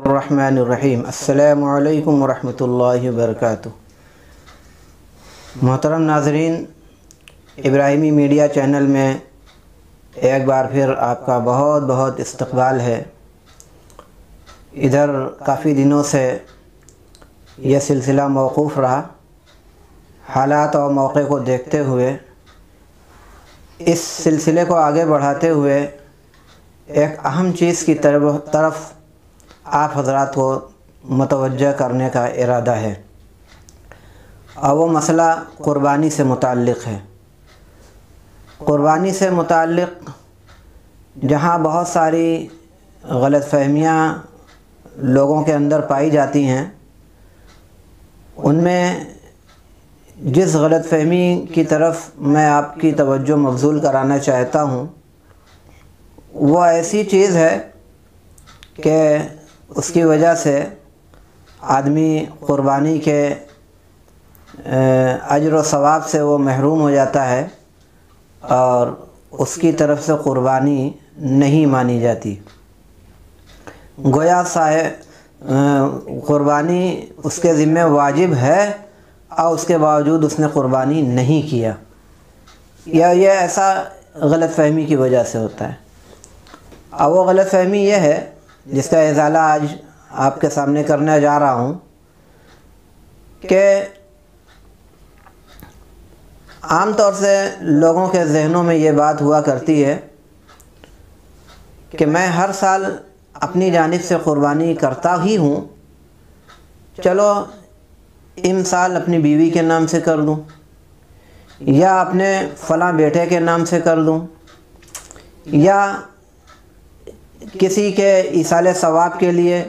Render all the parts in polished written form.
बिस्मिल्लाहिर्रहमानिर्रहीम। अस्सलामु अलैकुम वरहमतुल्लाहि वबरकातुहू। मोहतरम नाज़रीन, इब्राहिमी मीडिया चैनल में एक बार फिर आपका बहुत बहुत इस्तक़बाल है। इधर काफ़ी दिनों से यह सिलसिला मौक़ूफ़ रहा। हालात और मौक़े को देखते हुए इस सिलसिले को आगे बढ़ाते हुए एक अहम चीज़ की तरफ आप हज़रात को मुतवज्जह करने का इरादा है, और वो मसला क़ुरबानी से मुताल्लिक़ है। क़ुरबानी से मुताल्लिक़ जहाँ बहुत सारी गलतफ़हमियाँ लोगों के अंदर पाई जाती हैं, उनमें जिस गलतफ़हमी की तरफ मैं आपकी तवज्जो मबज़ूल कराना चाहता हूँ वो ऐसी चीज़ है कि उसकी वजह से आदमी क़ुरबानी के अजर व सवाब से वो महरूम हो जाता है और उसकी तरफ से क़ुरबानी नहीं मानी जाती। गोया क़ुरबानी उसके ज़िम्मे वाजिब है और उसके बावजूद उसने क़ुरबानी नहीं किया, या ये ऐसा गलतफ़हमी की वजह से होता है। और वो गलतफ़हमी ये है जिसका इज़ाला आज आपके सामने करने जा रहा हूँ कि आम तौर से लोगों के ज़हनों में ये बात हुआ करती है कि मैं हर साल अपनी जानिब से क़ुरबानी करता ही हूँ, चलो इन साल अपनी बीवी के नाम से कर दूँ या अपने फ़लाँ बेटे के नाम से कर दूँ या किसी के ईसाले सवाब के लिए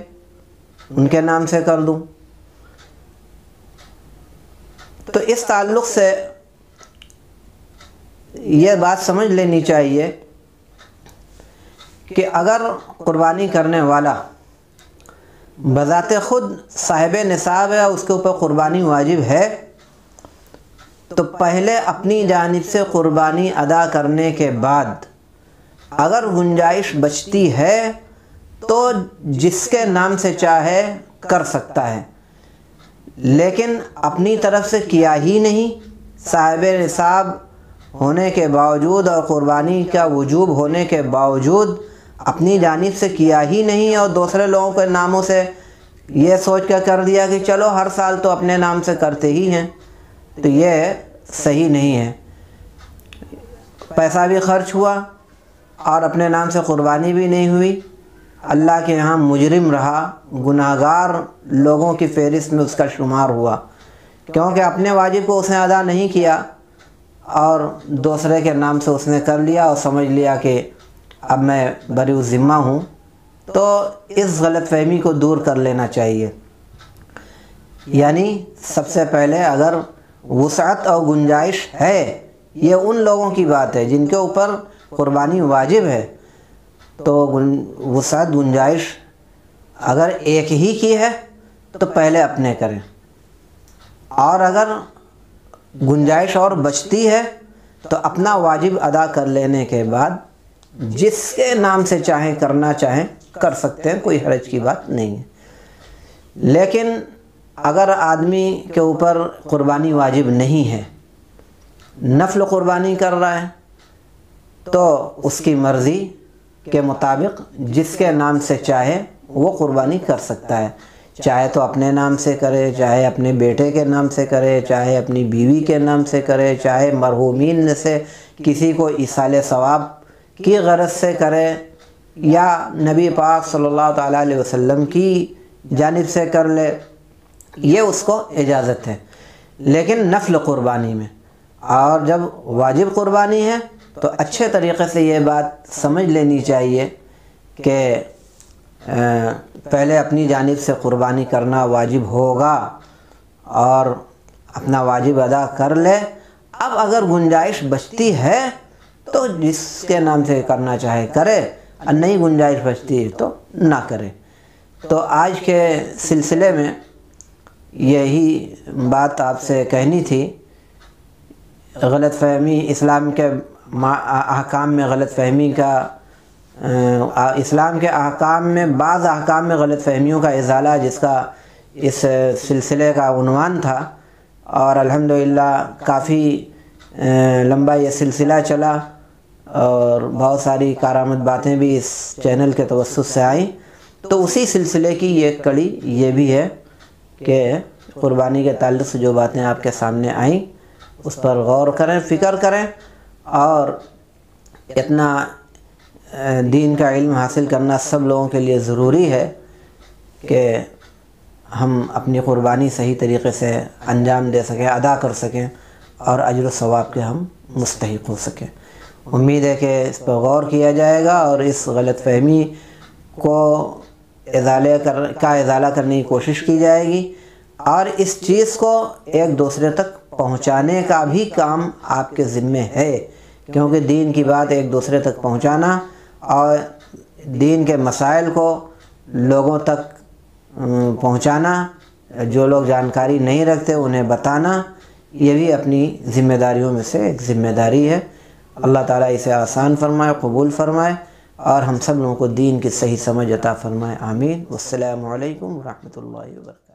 उनके नाम से कर दूँ। तो इस ताल्लुक़ से ये बात समझ लेनी चाहिए कि अगर क़ुरबानी करने वाला बज़ाते ख़ुद साहिब निसाब है, उसके ऊपर क़ुरबानी वाजिब है, तो पहले अपनी जानिब से क़ुरबानी अदा करने के बाद अगर गुंजाइश बचती है तो जिसके नाम से चाहे कर सकता है, लेकिन अपनी तरफ से किया ही नहीं, साहिब निसाब होने के बावजूद और क़ुरबानी का वजूब होने के बावजूद अपनी जानिब से किया ही नहीं और दूसरे लोगों के नामों से ये सोच कर दिया कि चलो हर साल तो अपने नाम से करते ही हैं, तो ये सही नहीं है। पैसा भी खर्च हुआ और अपने नाम से क़ुरबानी भी नहीं हुई, अल्लाह के यहाँ मुजरिम रहा, गुनाहगार लोगों की फ़हरिस्त में उसका शुमार हुआ, क्योंकि अपने वाजिब को उसने अदा नहीं किया और दूसरे के नाम से उसने कर लिया और समझ लिया कि अब मैं बरी ज़िम्मा हूँ। तो इस गलतफ़हमी को दूर कर लेना चाहिए। यानी सबसे पहले अगर वुसअत और गुंजाइश है, ये उन लोगों की बात है जिनके ऊपर क़ुरबानी वाजिब है, तो वुसअत गुंजाइश अगर एक ही की है तो पहले अपने करें, और अगर गुंजाइश और बचती है तो अपना वाजिब अदा कर लेने के बाद जिसके नाम से चाहें करना चाहें कर सकते हैं, कोई हर्ज की बात नहीं है। लेकिन अगर आदमी के ऊपर क़ुरबानी वाजिब नहीं है, नफ़ल क़ुरबानी कर रहा है, तो उसकी मर्ज़ी के मुताबिक जिसके नाम से चाहे वो क़ुरबानी कर सकता है। चाहे तो अपने नाम से करे, चाहे अपने बेटे के नाम से करे, चाहे अपनी बीवी के नाम से करे, चाहे मरहूमीन में से किसी को इसाले सवाब की गरज से करे, या नबी पाक सल्लल्लाहु ताला अलैहि वसल्लम की जानिब से कर ले, ये उसको इजाज़त है। लेकिन नफ़ल क़ुरबानी में, और जब वाजिब क़ुरबानी है तो अच्छे तरीक़े से ये बात समझ लेनी चाहिए कि पहले अपनी जानिब से क़ुरबानी करना वाजिब होगा और अपना वाजिब अदा कर ले। अब अगर गुंजाइश बचती है तो जिसके नाम से करना चाहे करे, और नहीं गुंजाइश बचती है तो ना करे। तो आज के सिलसिले में यही बात आपसे कहनी थी। गलतफ़हमी, इस्लाम के अहकाम में गलतफ़हमी का इस्लाम के अहकाम में बाज़ अहकाम में गलत फहमियों का इज़ाला, जिसका इस सिलसिले का उन्वान था। और अल्हम्दुलिल्लाह काफ़ी लंबा ये सिलसिला चला और बहुत सारी कारामद बातें भी इस चैनल के तवस्सुत से आई। तो उसी सिलसिले की ये कड़ी ये भी है कि क़ुरबानी के ताल्लुक़ से जो बातें आपके सामने आईं उस पर गौर करें, फ़िक्र करें। और इतना दीन का इल्म हासिल करना सब लोगों के लिए ज़रूरी है कि हम अपनी क़ुरबानी सही तरीक़े से अंजाम दे सकें, अदा कर सकें और अजर व सवाब के हम मुस्तहिक़ हो सकें। उम्मीद है कि इस पर गौर किया जाएगा और इस गलत फहमी को इज़ाला करने की कोशिश की जाएगी और इस चीज़ को एक दूसरे तक पहुंचाने का भी काम आपके ज़िम्मे है, क्योंकि दीन की बात एक दूसरे तक पहुंचाना और दीन के मसाइल को लोगों तक पहुंचाना, जो लोग जानकारी नहीं रखते उन्हें बताना, ये भी अपनी ज़िम्मेदारियों में से एक ज़िम्मेदारी है। अल्लाह ताला इसे आसान फरमाए, कबूल फरमाए और हम सब लोगों को दीन की सही समझ अता फरमाए। आमीन। वस्सलामु अलैकुम व रहमतुल्लाहि व बरकातहू।